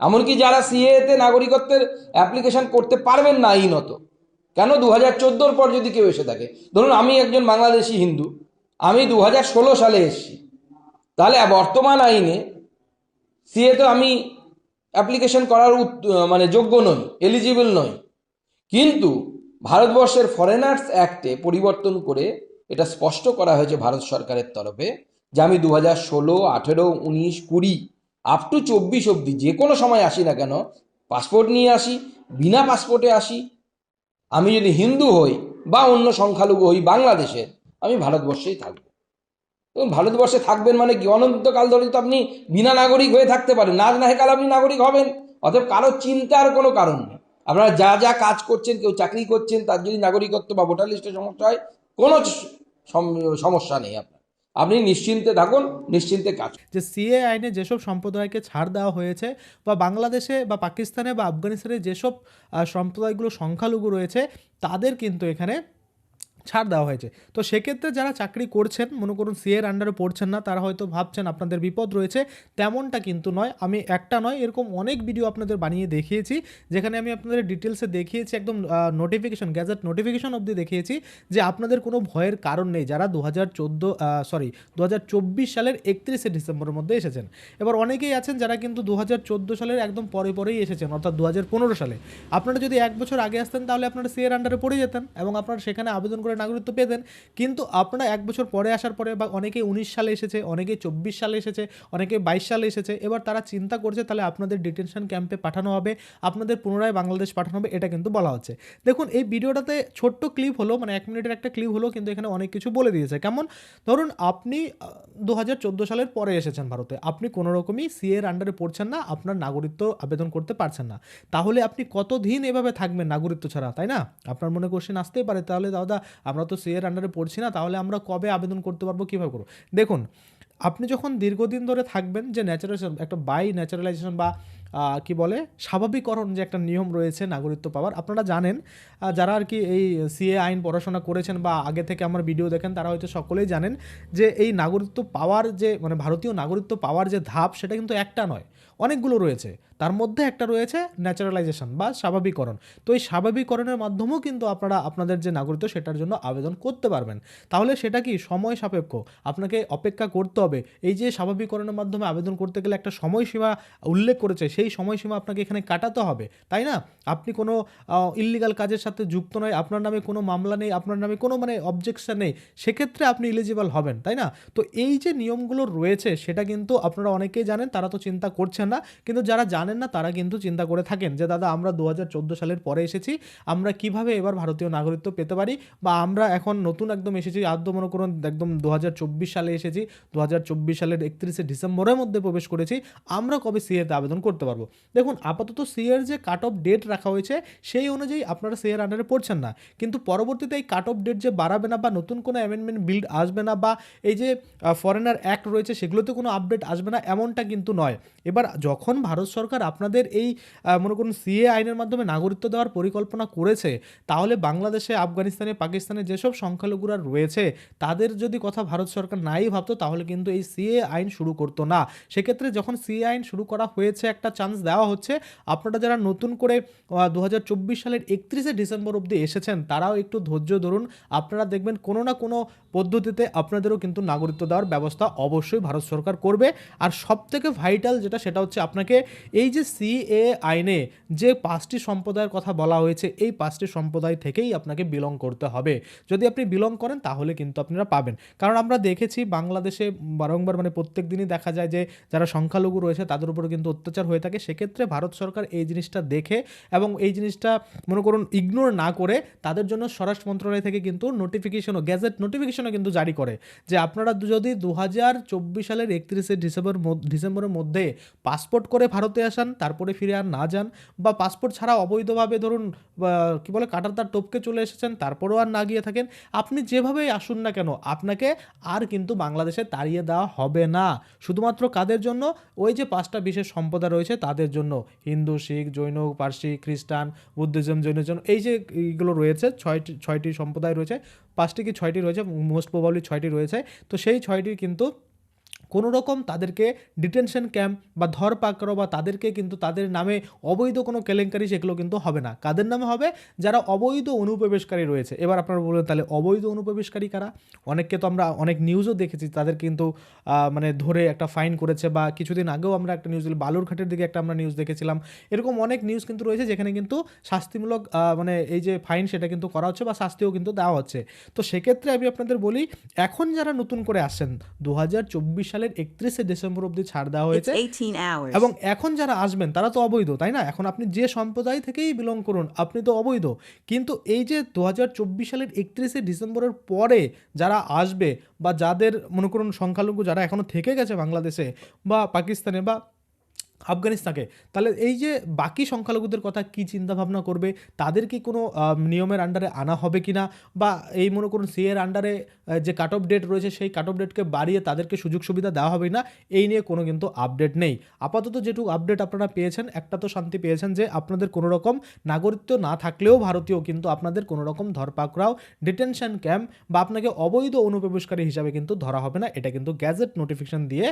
এমনকি যারা সিএতে নাগরিকত্বের অ্যাপ্লিকেশন করতে পারবেন না আইনত, কেন 2014 পর যদি কেউ এসে থাকে, ধরুন আমি একজন বাংলাদেশি হিন্দু, আমি 2016 সালে এসেছি, তাহলে বর্তমান আইনে সিএতে আমি অ্যাপ্লিকেশন করার মানে যোগ্য নই, এলিজিবল নই। কিন্তু ভারতবর্ষের ফরেনার্স অ্যাক্টে পরিবর্তন করে এটা স্পষ্ট করা হয়েছে ভারত সরকারের তরফে যে আমি 2016, 18, 19, 20 আপ টু 24 অবধি যে কোনো সময় আসি না কেন, পাসপোর্ট নিয়ে আসি, বিনা পাসপোর্টে আসি, আমি যদি হিন্দু হই বা অন্য সংখ্যালঘু হই বাংলাদেশের, আমি ভারতবর্ষেই থাকবো। এবং ভারতবর্ষে থাকবেন মানে কি, অনন্তকাল ধরে তো আপনি বিনা নাগরিক হয়ে থাকতে পারেন, না না কাল আপনি নাগরিক হবেন। অতএব কারো চিন্তার কোনো কারণ নেই। আপনারা যা যা কাজ করছেন, কেউ চাকরি করছেন, তার যদি নাগরিকত্ব বা ভোটার লিস্টের সমস্যা হয়, কোনো সমস্যা নেই। আপনি নিশ্চিন্তে থাকুন, নিশ্চিন্তে কাজ। যে সিএ আইনে যেসব সম্প্রদায়কে ছাড় দেওয়া হয়েছে, বা বাংলাদেশে বা পাকিস্তানে বা আফগানিস্তানে যেসব সম্প্রদায়গুলো সংখ্যালঘু রয়েছে তাদের কিন্তু এখানে ছাড় দেওয়া হয়েছে। তো সেক্ষেত্রে যারা চাকরি করছেন, মনে করুন সিএর আন্ডারে পড়ছেন না, তারা হয়তো ভাবছেন আপনাদের বিপদ রয়েছে। তেমনটা কিন্তু নয়। আমি একটা নয়, এরকম অনেক ভিডিও আপনাদের বানিয়ে দেখিয়েছি, যেখানে আমি আপনাদের ডিটেলসে দেখিয়েছি, একদম নোটিফিকেশন, গ্যাজেট নোটিফিকেশন অবধি দেখিয়েছি যে আপনাদের কোনো ভয়ের কারণ নেই যারা 2024 সালের 31শে ডিসেম্বরের মধ্যে এসেছেন। এবার অনেকেই আছেন যারা কিন্তু 2014 সালের একদম পরেই এসেছেন, অর্থাৎ 2015 সালে। আপনারা যদি 1 বছর আগে আসতেন তাহলে আপনারা সিএর আন্ডারে পড়ে যেতেন এবং আপনারা সেখানে আবেদন করে নাগরিকত্ব পেতেন। কিন্তু আপনারা 1 বছর পরে আসার পরে, বা অনেকেই 19 সালে এসেছে, অনেকেই 24 সালে এসেছে, অনেকেই 22 সালে এসেছে, এবার তারা চিন্তা করছে তাহলে আপনাদের ডিটেনশন ক্যাম্পে পাঠানো হবে, আপনাদের পুনরায় বাংলাদেশ পাঠানো হবে, এটা কিন্তু বলা হচ্ছে। দেখুন এই ভিডিওটাতে ছোট্ট ক্লিপ হলো, মানে 1 মিনিটের একটা ক্লিপ হলো, কিন্তু এখানে অনেক কিছু বলে দিয়েছে। কেমন? ধরুন আপনি 2014 সালের পরে এসেছেন ভারতে, আপনি কোনো রকমই সিএর আন্ডারে পড়ছেন না, আপনার নাগরিকত্ব আবেদন করতে পারছেন না, তাহলে আপনি কতদিন এভাবে থাকবেন নাগরিকত্ব ছাড়া, তাই না? আপনার মনে কোশ্চেন আসতেই পারে, তাহলে দাদা আমরা তো সিএর আন্ডারে পড়ছি না, তাহলে আমরা কবে আবেদন করতে পারবো, কীভাবে করবো? দেখুন, আপনি যখন দীর্ঘদিন ধরে থাকবেন, যে ন্যাচারালাইজেশন, একটা বাই ন্যাচারালাইজেশন বা কি বলে স্বাভাবিকরণ, যে একটা নিয়ম রয়েছে নাগরিকত্ব পাওয়ার, আপনারা জানেন, যারা আর কি এই সিএ আইন পড়াশোনা করেছেন বা আগে থেকে আমার ভিডিও দেখেন, তারা হয়তো সকলেই জানেন যে এই নাগরিকত্ব পাওয়ার যে, মানে ভারতীয় নাগরিকত্ব পাওয়ার যে ধাপ, সেটা কিন্তু একটা নয়, অনেকগুলো রয়েছে। তার মধ্যে একটা রয়েছে ন্যাচারালাইজেশন বা স্বাভাবিকরণ। তো এই স্বাভাবিকরণের মাধ্যমেও কিন্তু আপনারা আপনাদের যে নাগরিকত্ব সেটার জন্য আবেদন করতে পারবেন। তাহলে সেটা কি সময় সাপেক্ষ, আপনাকে অপেক্ষা করতে হবে। এই যে স্বাভাবিকরণের মাধ্যমে আবেদন করতে গেলে একটা সময়সীমা উল্লেখ করেছে, সেই সময়সীমা আপনাকে এখানে কাটাতে হবে, তাই না? আপনি কোনো ইল্লিগাল কাজের সাথে যুক্ত নয়, আপনার নামে কোনো মামলা নেই, আপনার নামে কোনো মানে অবজেকশন নেই, সেক্ষেত্রে আপনি এলিজিবল হবেন, তাই না? তো এই যে নিয়মগুলো রয়েছে সেটা কিন্তু আপনারা অনেকেই জানেন, তারা তো চিন্তা করছেন না, কিন্তু যারা জানেন না তারা কিন্তু চিন্তা করে থাকেন যে দাদা আমরা 2014 সালের পরে এসেছি, আমরা কিভাবে এবার ভারতীয় নাগরিকত্ব পেতে পারি, বা আমরা এখন নতুন একদম এসেছি, আদ্য মনে করুন একদম 2024 সালে এসেছি, 2024 সালের 31শে ডিসেম্বরের মধ্যে প্রবেশ করেছি, আমরা কবে সিএতে আবেদন করতে পারবো? দেখুন আপাতত সিএর যে কাট অফ ডেট রাখা হয়েছে সেই অনুযায়ী আপনারা সিএর আন্ডারে পড়ছেন না, কিন্তু পরবর্তীতে এই কাট অফ ডেট যে বাড়াবে না, বা নতুন কোনো অ্যামেন্ডমেন্ট বিল আসবে না, বা এই যে ফরেনার অ্যাক্ট রয়েছে সেগুলোতে কোনো আপডেট আসবে না, এমনটা কিন্তু নয়। এবার যখন ভারত সরকার আপনাদের এই মনে করুন সিএ আইনের মাধ্যমে নাগরিকত্ব দেওয়ার পরিকল্পনা করেছে, তাহলে বাংলাদেশে, আফগানিস্তানে, পাকিস্তানে যেসব সংখ্যালঘুরা রয়েছে তাদের যদি কথা ভারত সরকার নাই ভাবতো, তাহলে কিন্তু এই সিএ আইন শুরু করতো না। সেক্ষেত্রে যখন সিএ আইন শুরু করা হয়েছে, একটা চান্স দেওয়া হচ্ছে, আপনারা যারা নতুন করে 2024 সালের 31শে ডিসেম্বর অবধি এসেছেন, তারাও একটু ধৈর্য ধরুন, আপনারা দেখবেন কোনো না কোনো পদ্ধতিতে আপনাদেরও কিন্তু নাগরিকত্ব দেওয়ার ব্যবস্থা অবশ্যই ভারত সরকার করবে। আর সবথেকে ভাইটাল যেটা, সেটা হচ্ছে আপনাকে এই যে সিএ আইনে যে 5টি সম্প্রদায়ের কথা বলা হয়েছে, এই 5টি সম্প্রদায় থেকেই আপনাকে বিলং করতে হবে। যদি আপনি বিলং করেন তাহলে কিন্তু আপনারা পাবেন। কারণ আমরা দেখেছি বাংলাদেশে বারংবার, মানে প্রত্যেক দিনই দেখা যায় যে যারা সংখ্যালঘু রয়েছে তাদের উপরে কিন্তু অত্যাচার হয়ে থাকে। সেক্ষেত্রে ভারত সরকার এই জিনিসটা দেখে এবং এই জিনিসটা মনে করুন ইগনোর না করে, তাদের জন্য স্বরাষ্ট্র মন্ত্রণালয় থেকে কিন্তু নোটিফিকেশনও, গ্যাজেট নোটিফিকেশনও কিন্তু জারি করে যে আপনারা যদি 2024 সালের 31শে ডিসেম্বরের মধ্যে পাসপোর্ট করে ভারতে আসেন, তারপরে ফিরে আর না যান, বা পাসপোর্ট ছাড়া অবৈধভাবে ধরুন কি বলে কাটার তার টপকে চলে এসেছেন, তারপরেও আর না গিয়ে থাকেন, আপনি যেভাবেই আসুন না কেন, আপনাকে আর কিন্তু বাংলাদেশে তাড়িয়ে দেওয়া হবে না। শুধুমাত্র কাদের জন্য? ওই যে 5টা বিশেষ সম্প্রদায় রয়েছে তাদের জন্য, হিন্দু, শিখ, জৈন, পার্সি, খ্রিস্টান, বুদ্ধিজম, জৈনিজম, এই যে এইগুলো রয়েছে, ছয়টি সম্প্রদায় রয়েছে, 5টি কি 6টি রয়েছে, মোস্ট প্রবাবলি 6টি রয়েছে। তো সেই 6টির কিন্তু কোনো রকম তাদেরকে ডিটেনশন ক্যাম্প বা ধরপাকড় বা তাদেরকে কিন্তু তাদের নামে অবৈধ কোনো কেলেঙ্কারি সেগুলো কিন্তু হবে না। কাদের নামে হবে? যারা অবৈধ অনুপ্রবেশকারী রয়েছে। এবার আপনারা বলবেন তাহলে অবৈধ অনুপ্রবেশকারী কারা? অনেককে তো আমরা অনেক নিউজও দেখেছি তাদের কিন্তু মানে ধরে একটা ফাইন করেছে, বা কিছুদিন আগেও আমরা একটা নিউজ বালুরঘাটের দিকে একটা আমরা নিউজ দেখেছিলাম। এরকম অনেক নিউজ কিন্তু রয়েছে যেখানে কিন্তু শাস্তিমূলক মানে এই যে ফাইন সেটা কিন্তু করা হচ্ছে বা শাস্তিও কিন্তু দেওয়া হচ্ছে। তো সেক্ষেত্রে আমি আপনাদের বলি, এখন যারা নতুন করে আসছেন 2024 সালের 31শে ডিসেম্বর অবধি ছাড় দেওয়া It's হয়েছে, 18 hours. এবং এখন যারা আসবেন তারা তো অবৈধ, তাই না? এখন আপনি যে সম্প্রদায় থেকেই বিলং করুন আপনি তো অবৈধ। কিন্তু এই যে 2024 সালের 31শে ডিসেম্বরের পরে যারা আসবে বা যাদের মনে করুন সংখ্যালঘু যারা এখনও থেকে গেছে বাংলাদেশে বা পাকিস্তানে বা আফগানিস্তানে, তাহলে এই যে বাকি সংখ্যালঘুদের কথা কি চিন্তা ভাবনা করবে, তাদের কি কোনো নিয়মের আন্ডারে আনা হবে কিনা, বা এই মনে করুন সিএর আন্ডারে যে কাট অফ ডেট রয়েছে সেই কাট অফ ডেটকে বাড়িয়ে তাদেরকে সুযোগ সুবিধা দেওয়া হবে না, এই নিয়ে কোনো কিন্তু আপডেট নেই। আপাতত যেটুকু আপডেট আপনারা পেয়েছেন, একটা তো শান্তি পেয়েছেন যে আপনাদের কোনো রকম নাগরিকত্ব না থাকলেও ভারতীয় কিন্তু আপনাদের কোনো রকম ধরপাকড়াও, ডিটেনশন ক্যাম্প বা আপনাকে অবৈধ অনুপ্রবেশকারী হিসাবে কিন্তু ধরা হবে না। এটা কিন্তু গ্যাজেট নোটিফিকেশন দিয়ে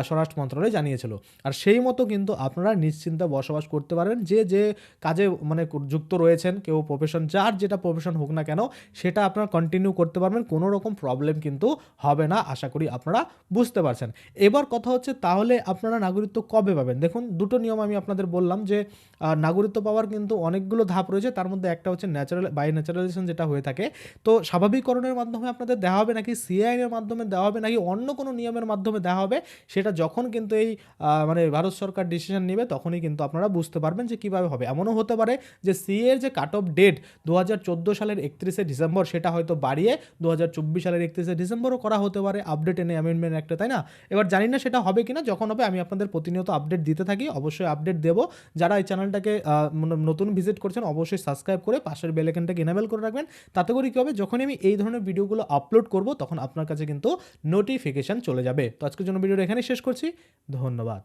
স্বরাষ্ট্র মন্ত্রণালয় জানিয়েছিল। আর সেই মতো কিন্তু আপনারা নিশ্চিন্তে বসবাস করতে পারবেন। যে যে কাজে মানে যুক্ত রয়েছেন, কেউ প্রফেশন, যার যেটা প্রফেশন হোক না কেন সেটা আপনারা কন্টিনিউ করতে পারবেন, কোনো রকম প্রবলেম কিন্তু হবে না। আশা করি আপনারা বুঝতে পারছেন। এবার কথা হচ্ছে তাহলে আপনারা নাগরিকত্ব কবে পাবেন? দেখুন, দুটো নিয়ম আমি আপনাদের বললাম যে নাগরিকত্ব পাওয়ার কিন্তু অনেকগুলো ধাপ রয়েছে। তার মধ্যে একটা হচ্ছে বাই ন্যাচারালাইজেশন যেটা হয়ে থাকে, তো স্বাভাবিককরণের মাধ্যমে আপনাদের দেওয়া হবে, নাকি সিএ আইনের মাধ্যমে দেওয়া হবে, নাকি অন্য কোনো নিয়মের মাধ্যমে দেওয়া হবে, সেটা যখন কিন্তু এই মানে ভারত সরকার ডিসিশন নেবে তখনই কিন্তু আপনারা বুঝতে পারবেন যে কীভাবে হবে। এমনও হতে পারে যে সিএ এর যে কাট অফ ডেট 2014 সালের 31শে ডিসেম্বর সেটা হয়তো বাড়িয়ে 2024 সালের 31শে ডিসেম্বরও করা হতে পারে, আপডেট এনে অ্যামেন্ডমেন্ট একটা, তাই না? এবার জানি না সেটা হবে কিনা, যখন হবে আমি আপনাদের প্রতিনিয়ত আপডেট দিতে থাকি, অবশ্যই আপডেট দেবো। যারা এই চ্যানেলটাকে নতুন ভিজিট করছেন অবশ্যই সাবস্ক্রাইব করে পাশের বেল আইকনটাকে এনেবল করে রাখবেন। তাতে করে কী হবে, যখনই আমি এই ধরনের ভিডিওগুলো আপলোড করব তখন আপনার কাছে কিন্তু নোটিফিকেশান চলে যাবে। তো আজকের জন্য ভিডিওটা এখানেই শেষ করছি। ধন্যবাদ।